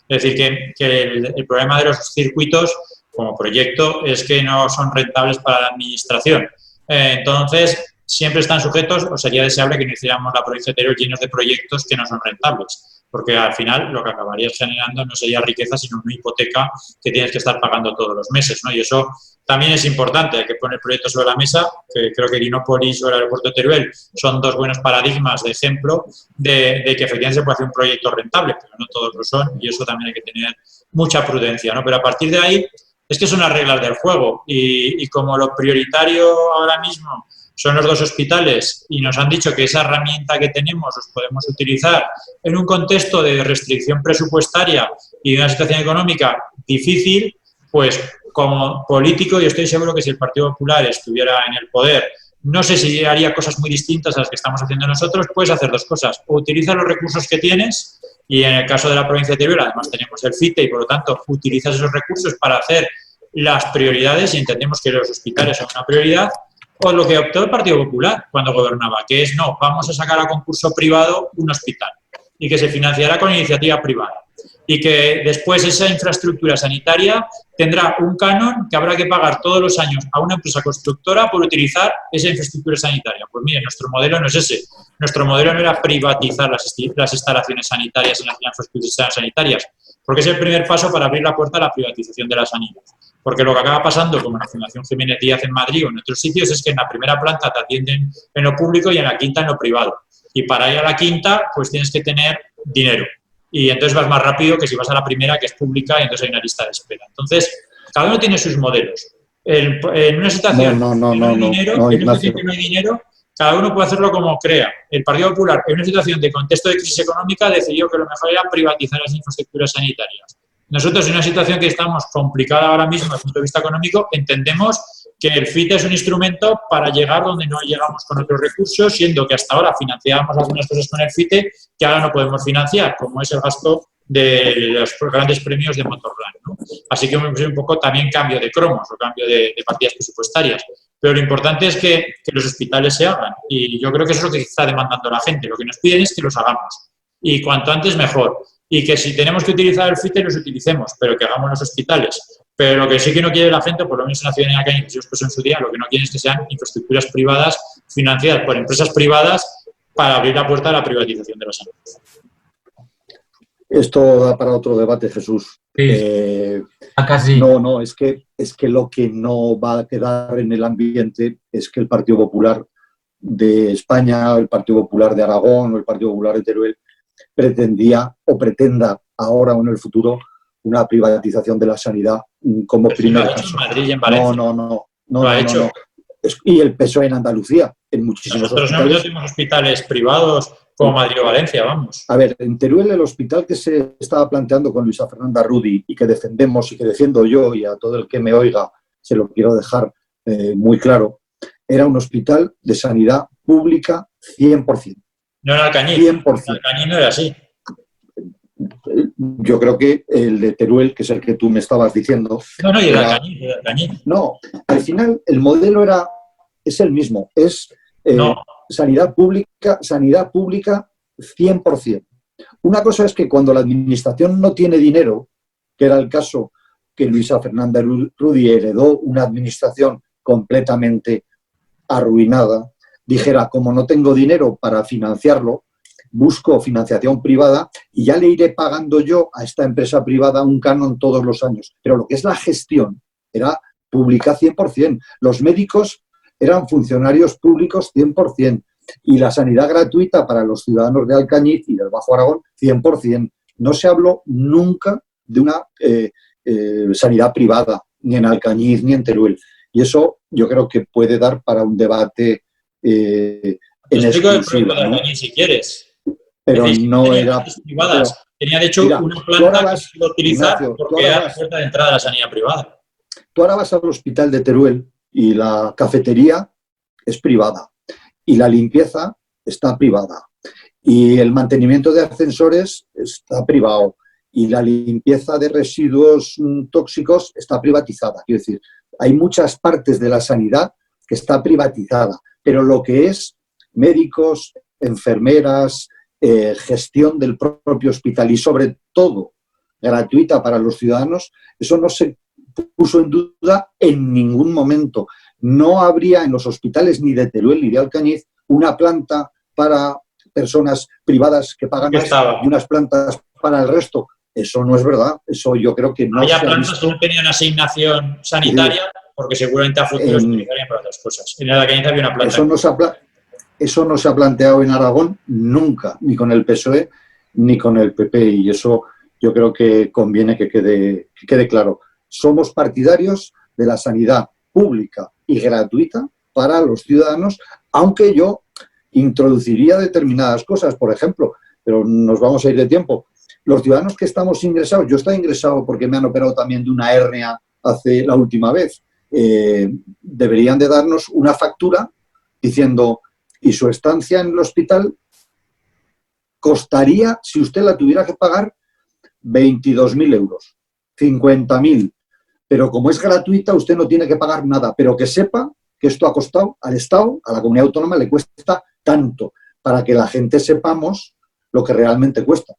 Es decir, que el problema de los circuitos como proyecto es que no son rentables para la administración. Entonces, siempre están sujetos, o sería deseable que no hiciéramos la provincia de Teruel llenos de proyectos que no son rentables, porque al final lo que acabarías generando no sería riqueza, sino una hipoteca que tienes que estar pagando todos los meses, ¿no? Y eso también es importante, hay que poner proyectos sobre la mesa, que creo que Dinópolis o el aeropuerto de Teruel son dos buenos paradigmas de ejemplo de que efectivamente se puede hacer un proyecto rentable, pero no todos lo son, y eso también hay que tener mucha prudencia, ¿no? Pero a partir de ahí, es que son las reglas del juego y como lo prioritario ahora mismo son los dos hospitales y nos han dicho que esa herramienta que tenemos los podemos utilizar en un contexto de restricción presupuestaria y de una situación económica difícil, pues como político yo estoy seguro que si el Partido Popular estuviera en el poder, no sé si haría cosas muy distintas a las que estamos haciendo nosotros, puedes hacer dos cosas, o utiliza los recursos que tienes. Y en el caso de la provincia de Teruel, además tenemos el FITE y, por lo tanto, utilizas esos recursos para hacer las prioridades y entendemos que los hospitales son una prioridad, o lo que optó el Partido Popular cuando gobernaba, que es no, vamos a sacar a concurso privado un hospital y que se financiará con iniciativa privada y que después esa infraestructura sanitaria tendrá un canon que habrá que pagar todos los años a una empresa constructora por utilizar esa infraestructura sanitaria. Pues mire, nuestro modelo no es ese. Nuestro modelo no era privatizar las instalaciones sanitarias y las infraestructuras sanitarias, porque es el primer paso para abrir la puerta a la privatización de la sanidad. Porque lo que acaba pasando, como en la Fundación Jiménez Díaz en Madrid o en otros sitios, es que en la primera planta te atienden en lo público y en la quinta en lo privado. Y para ir a la quinta, pues tienes que tener dinero. Y entonces vas más rápido que si vas a la primera, que es pública, y entonces hay una lista de espera. Entonces, cada uno tiene sus modelos. En una situación que no hay dinero, cada uno puede hacerlo como crea. El Partido Popular, en una situación de contexto de crisis económica, decidió que lo mejor era privatizar las infraestructuras sanitarias. Nosotros, en una situación que estamos complicada ahora mismo desde el punto de vista económico, entendemos que el FITE es un instrumento para llegar donde no llegamos con otros recursos, siendo que hasta ahora financiábamos algunas cosas con el FITE que ahora no podemos financiar, como es el gasto de los grandes premios de Motorland, ¿no? Así que un poco también cambio de cromos o cambio de partidas presupuestarias. Pero lo importante es que los hospitales se hagan y yo creo que eso es lo que está demandando la gente. Lo que nos piden es que los hagamos. y cuanto antes mejor. Y que si tenemos que utilizar el FITE, los utilicemos, pero que hagamos los hospitales. Pero lo que sí que no quiere la gente, por lo menos en la ciudadanía que hay, pues en su día, lo que no quieren es que sean infraestructuras privadas financiadas por empresas privadas para abrir la puerta a la privatización de la sanidad. Esto da para otro debate, Jesús. Sí. Casi. No, es que lo que no va a quedar en el ambiente es que el Partido Popular de España, el Partido Popular de Aragón o el Partido Popular de Teruel pretendía o pretenda ahora o en el futuro una privatización de la sanidad como primer caso. En Madrid y en Valencia. No. Lo ha hecho. Y el PSOE en Andalucía, en muchísimos Nosotros hospitales. no tenemos hospitales privados como Madrid o Valencia, vamos. A ver, en Teruel el hospital que se estaba planteando con Luisa Fernanda Rudy y que defendemos y que defiendo yo, y a todo el que me oiga se lo quiero dejar muy claro, era un hospital de sanidad pública 100%. No era Alcañiz. 100%. Alcañiz no era así. Yo creo que el de Teruel, que es el que tú me estabas diciendo... No, y el Alcañiz. No, al final el modelo es el mismo, es sanidad pública 100%. Una cosa es que cuando la administración no tiene dinero, que era el caso que Luisa Fernanda Rudy heredó una administración completamente arruinada, dijera, como no tengo dinero para financiarlo, busco financiación privada y ya le iré pagando yo a esta empresa privada un canon todos los años. Pero lo que es la gestión era pública 100%. Los médicos eran funcionarios públicos 100%. Y la sanidad gratuita para los ciudadanos de Alcañiz y del Bajo Aragón 100%. No se habló nunca de una sanidad privada, ni en Alcañiz ni en Teruel. Y eso yo creo que puede dar para un debate en exclusiva. Te explico el proyecto de ¿no? Alcañiz si quieres. Pero es decir, no era... privadas. Tenía, de hecho, mira, una planta que se iba a utilizar porque era la puerta de entrada de la sanidad privada. Tú ahora vas al hospital de Teruel y la cafetería es privada y la limpieza está privada y el mantenimiento de ascensores está privado y la limpieza de residuos tóxicos está privatizada. Quiero decir, hay muchas partes de la sanidad que está privatizada, pero lo que es médicos, enfermeras, gestión del propio hospital y sobre todo gratuita para los ciudadanos, eso no se puso en duda en ningún momento. No habría en los hospitales ni de Teruel ni de Alcañiz una planta para personas privadas que pagan más y unas plantas para el resto. Eso no es verdad. Eso yo creo que no había se ha plantas visto. que no tenían asignación sanitaria porque seguramente a futuro se utilizarían para otras cosas. En el Alcañiz había una planta. Eso no se ha planteado en Aragón nunca, ni con el PSOE ni con el PP, y eso yo creo que conviene que quede claro. Somos partidarios de la sanidad pública y gratuita para los ciudadanos, aunque yo introduciría determinadas cosas, por ejemplo, pero nos vamos a ir de tiempo. Los ciudadanos que estamos ingresados, yo estoy ingresado porque me han operado también de una hernia hace la última vez, deberían de darnos una factura diciendo, y su estancia en el hospital costaría, si usted la tuviera que pagar, 22.000 euros, 50.000. Pero como es gratuita, usted no tiene que pagar nada. Pero que sepa que esto ha costado al Estado, a la comunidad autónoma, le cuesta tanto, para que la gente sepamos lo que realmente cuesta.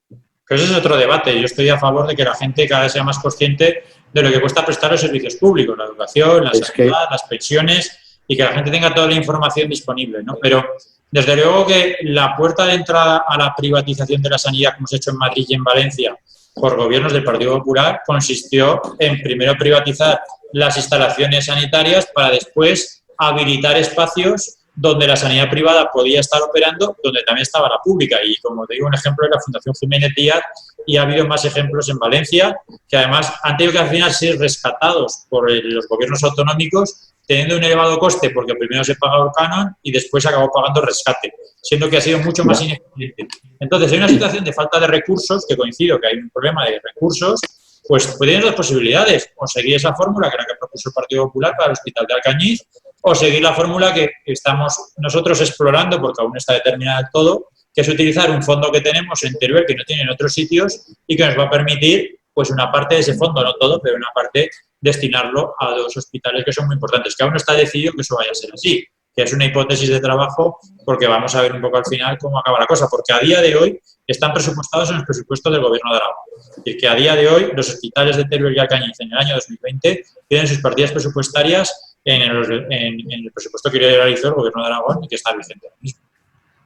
Pero ese es otro debate. Yo estoy a favor de que la gente cada vez sea más consciente de lo que cuesta prestar los servicios públicos, la educación, la sanidad, las pensiones, y que la gente tenga toda la información disponible, ¿no? Pero desde luego que la puerta de entrada a la privatización de la sanidad, como se ha hecho en Madrid y en Valencia por gobiernos del Partido Popular, consistió en primero privatizar las instalaciones sanitarias para después habilitar espacios donde la sanidad privada podía estar operando, donde también estaba la pública. Y como te digo, un ejemplo es la Fundación Jiménez Díaz, y ha habido más ejemplos en Valencia, que además han tenido que al final ser rescatados por los gobiernos autonómicos, teniendo un elevado coste, porque primero se pagaba el canon y después se acabó pagando el rescate, siendo que ha sido mucho más ineficiente. Entonces, hay una situación de falta de recursos, que coincido que hay un problema de recursos, pues tienes dos posibilidades: o seguir esa fórmula que era que propuso el Partido Popular para el Hospital de Alcañiz, o seguir la fórmula que estamos nosotros explorando, porque aún no está determinada del todo, que es utilizar un fondo que tenemos en Teruel, que no tiene en otros sitios, y que nos va a permitir, pues una parte de ese fondo, no todo, pero una parte, destinarlo a dos hospitales que son muy importantes, que aún no está decidido que eso vaya a ser así. que es una hipótesis de trabajo, porque vamos a ver un poco al final cómo acaba la cosa, porque a día de hoy están presupuestados en los presupuestos del Gobierno de Aragón. Es decir, que a día de hoy los hospitales de Teruel y Alcañiz en el año 2020 tienen sus partidas presupuestarias en el presupuesto que realizó el Gobierno de Aragón y que está vigente ahora mismo.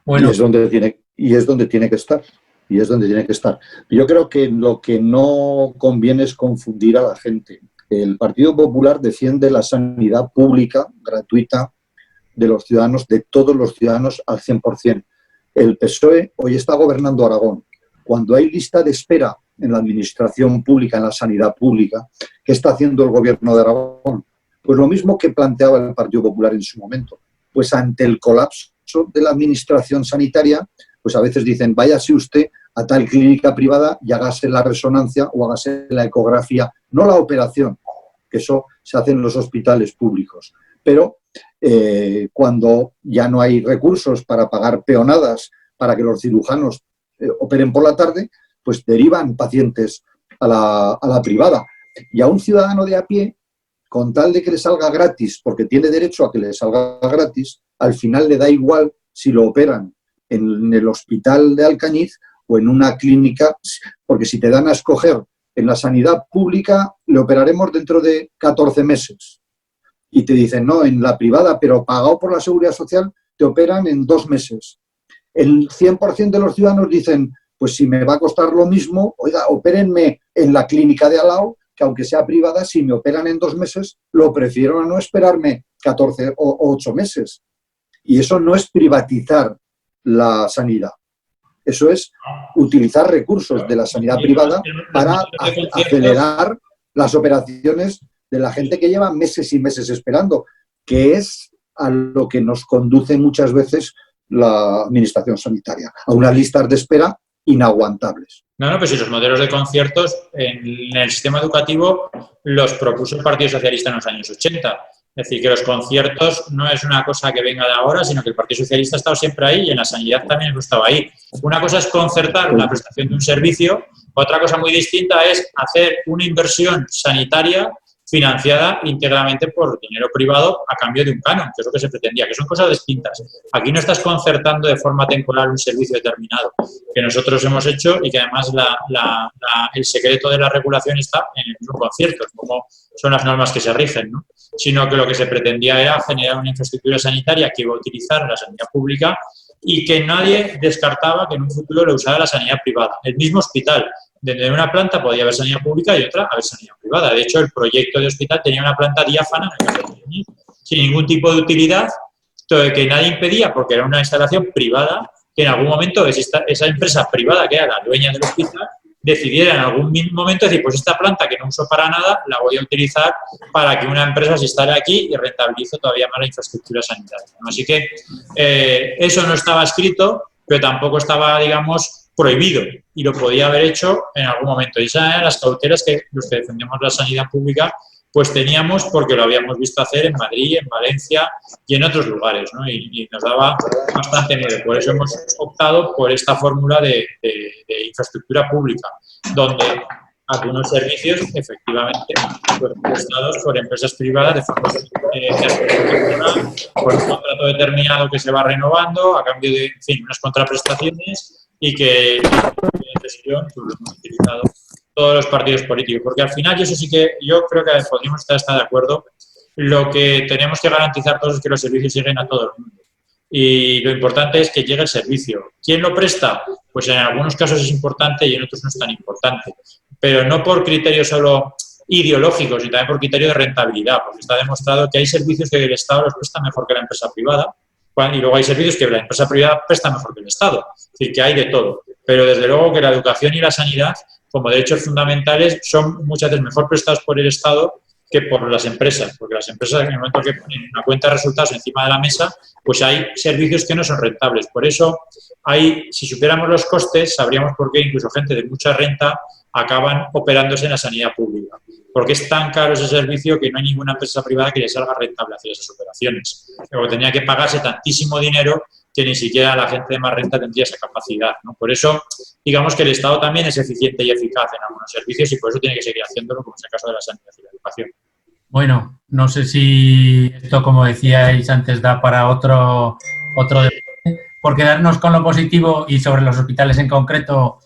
Bueno. Y es donde tiene que estar. Y es donde tiene que estar. Yo creo que lo que no conviene es confundir a la gente. El Partido Popular defiende la sanidad pública, gratuita, de los ciudadanos, de todos los ciudadanos al 100%. El PSOE hoy está gobernando Aragón. Cuando hay lista de espera en la administración pública, en la sanidad pública, ¿qué está haciendo el Gobierno de Aragón? Pues lo mismo que planteaba el Partido Popular en su momento. Pues ante el colapso de la administración sanitaria, pues a veces dicen, váyase usted a tal clínica privada y hágase la resonancia o hágase la ecografía, no la operación, que eso se hace en los hospitales públicos. Pero cuando ya no hay recursos para pagar peonadas para que los cirujanos operen por la tarde, pues derivan pacientes a la privada. Y a un ciudadano de a pie, con tal de que le salga gratis, porque tiene derecho a que le salga gratis, al final le da igual si lo operan en el hospital de Alcañiz o en una clínica, porque si te dan a escoger en la sanidad pública, le operaremos dentro de 14 meses. Y te dicen, no, en la privada, pero pagado por la Seguridad Social, te operan en 2 meses. El 100% de los ciudadanos dicen, pues si me va a costar lo mismo, oiga, opérenme en la clínica de al lado, que aunque sea privada, si me operan en 2 meses, lo prefiero a no esperarme 14 o 8 meses. Y eso no es privatizar la sanidad. Eso es utilizar recursos de la sanidad privada para acelerar las operaciones de la gente que lleva meses y meses esperando, que es a lo que nos conduce muchas veces la administración sanitaria, a unas listas de espera inaguantables. No, pues si los modelos de conciertos en el sistema educativo los propuso el Partido Socialista en los años 80. Es decir, que los conciertos no es una cosa que venga de ahora, sino que el Partido Socialista ha estado siempre ahí y en la sanidad también hemos estado ahí. Una cosa es concertar la prestación de un servicio, otra cosa muy distinta es hacer una inversión sanitaria financiada íntegramente por dinero privado a cambio de un canon, que es lo que se pretendía, que son cosas distintas. Aquí no estás concertando de forma temporal un servicio determinado, que nosotros hemos hecho y que además el secreto de la regulación está en el mismo concierto, como son las normas que se rigen, ¿no? Sino que lo que se pretendía era generar una infraestructura sanitaria que iba a utilizar la sanidad pública y que nadie descartaba que en un futuro lo usara la sanidad privada. El mismo hospital, dentro de una planta podía haber sanidad pública y otra haber sanidad privada. De hecho, el proyecto de hospital tenía una planta diáfana en el caso de Alcañiz, sin ningún tipo de utilidad, que nadie impedía, porque era una instalación privada, que en algún momento esa empresa privada, que era la dueña del hospital, decidiera en algún momento decir, pues esta planta que no uso para nada, la voy a utilizar para que una empresa se instale aquí y rentabilice todavía más la infraestructura sanitaria, ¿no? Así que eso no estaba escrito, pero tampoco estaba, digamos, prohibido y lo podía haber hecho en algún momento. Y esas eran las cautelas que los que defendemos la sanidad pública pues teníamos porque lo habíamos visto hacer en Madrid, en Valencia y en otros lugares, ¿no? Y nos daba bastante miedo. Por eso hemos optado por esta fórmula de infraestructura pública, donde algunos servicios efectivamente fueron prestados por empresas privadas de forma por un contrato determinado que se va renovando a cambio de, en fin, unas contraprestaciones y que en decisión pues, lo hemos utilizado todos los partidos políticos, porque al final, y eso sí que yo creo que podríamos estar de acuerdo, lo que tenemos que garantizar todos es que los servicios lleguen a todo el mundo. Y lo importante es que llegue el servicio. ¿Quién lo presta? Pues en algunos casos es importante y en otros no es tan importante. Pero no por criterios solo ideológicos, sino también por criterio de rentabilidad, porque está demostrado que hay servicios que el Estado los presta mejor que la empresa privada, y luego hay servicios que la empresa privada presta mejor que el Estado. Es decir, que hay de todo. Pero desde luego que la educación y la sanidad, como derechos fundamentales, son muchas veces mejor prestados por el Estado que por las empresas, porque las empresas en el momento que ponen una cuenta de resultados encima de la mesa, pues hay servicios que no son rentables. Por eso, si supiéramos los costes, sabríamos por qué incluso gente de mucha renta acaban operándose en la sanidad pública, porque es tan caro ese servicio que no hay ninguna empresa privada que le salga rentable hacer esas operaciones. Luego tenía que pagarse tantísimo dinero que ni siquiera la gente de más renta tendría esa capacidad, ¿no? Por eso, digamos que el Estado también es eficiente y eficaz en algunos servicios y por eso tiene que seguir haciéndolo, como es el caso de la sanidad y la educación. Bueno, No sé si esto, como decíais antes, da para otro debate. Por quedarnos con lo positivo y sobre los hospitales en concreto,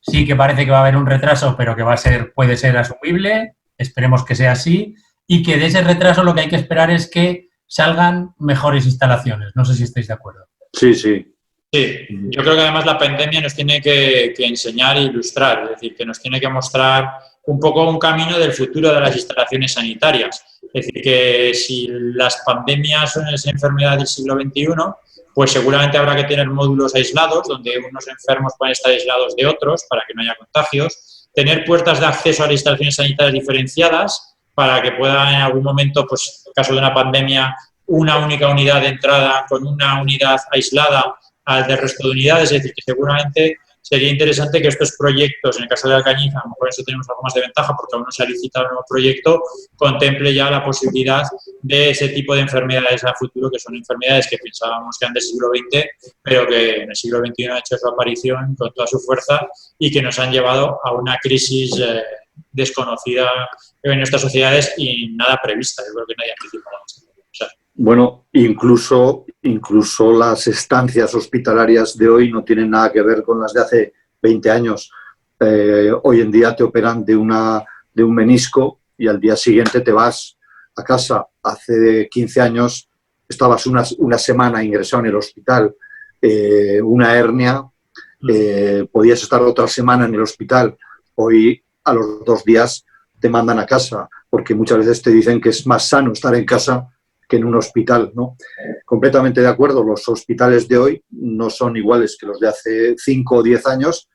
sí que parece que va a haber un retraso, pero que puede ser asumible. Esperemos que sea así. Y que de ese retraso lo que hay que esperar es que salgan mejores instalaciones. No sé si estáis de acuerdo. Sí, sí. Sí, yo creo que además la pandemia nos tiene que enseñar e ilustrar, es decir, que nos tiene que mostrar un poco un camino del futuro de las instalaciones sanitarias. Es decir, que si las pandemias son esa enfermedad del siglo XXI, pues seguramente habrá que tener módulos aislados, donde unos enfermos pueden estar aislados de otros para que no haya contagios, tener puertas de acceso a las instalaciones sanitarias diferenciadas para que pueda en algún momento, pues en caso de una pandemia, una única unidad de entrada con una unidad aislada al del resto de unidades, es decir, que seguramente sería interesante que estos proyectos, en el caso de Alcañiz, a lo mejor eso tenemos algo más de ventaja porque aún no se ha licitado el nuevo proyecto, contemple ya la posibilidad de ese tipo de enfermedades a futuro, que son enfermedades que pensábamos que eran del siglo XX, pero que en el siglo XXI ha hecho su aparición con toda su fuerza y que nos han llevado a una crisis desconocida en nuestras sociedades y nada prevista. Yo creo que nadie anticipaba eso. O sea, Bueno, incluso las estancias hospitalarias de hoy no tienen nada que ver con las de hace 20 años. Hoy en día te operan de un menisco y al día siguiente te vas a casa. Hace 15 años estabas una semana ingresado en el hospital, una hernia, podías estar otra semana en el hospital. Hoy a los 2 días te mandan a casa, porque muchas veces te dicen que es más sano estar en casa que en un hospital, ¿no? Completamente de acuerdo, los hospitales de hoy no son iguales que los de hace 5 o 10 años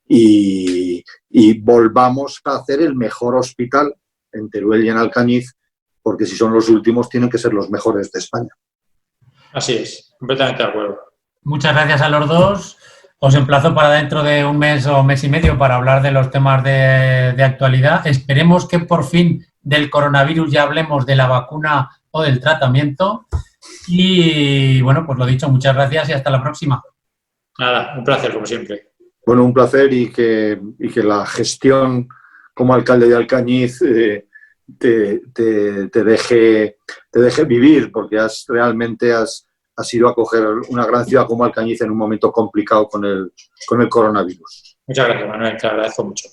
y volvamos a hacer el mejor hospital en Teruel y en Alcañiz, porque si son los últimos tienen que ser los mejores de España. así es, completamente de acuerdo. Muchas gracias a los dos. Os emplazo para dentro de un mes o mes y medio para hablar de los temas de actualidad. Esperemos que por fin del coronavirus ya hablemos de la vacuna o del tratamiento. Y bueno, pues lo dicho, muchas gracias y hasta la próxima. Nada, un placer como siempre. Bueno, un placer y que la gestión como alcalde de Alcañiz te deje vivir, porque realmente has ido a coger una gran ciudad como Alcañiz en un momento complicado con el coronavirus. Muchas gracias, Manuel, te agradezco mucho.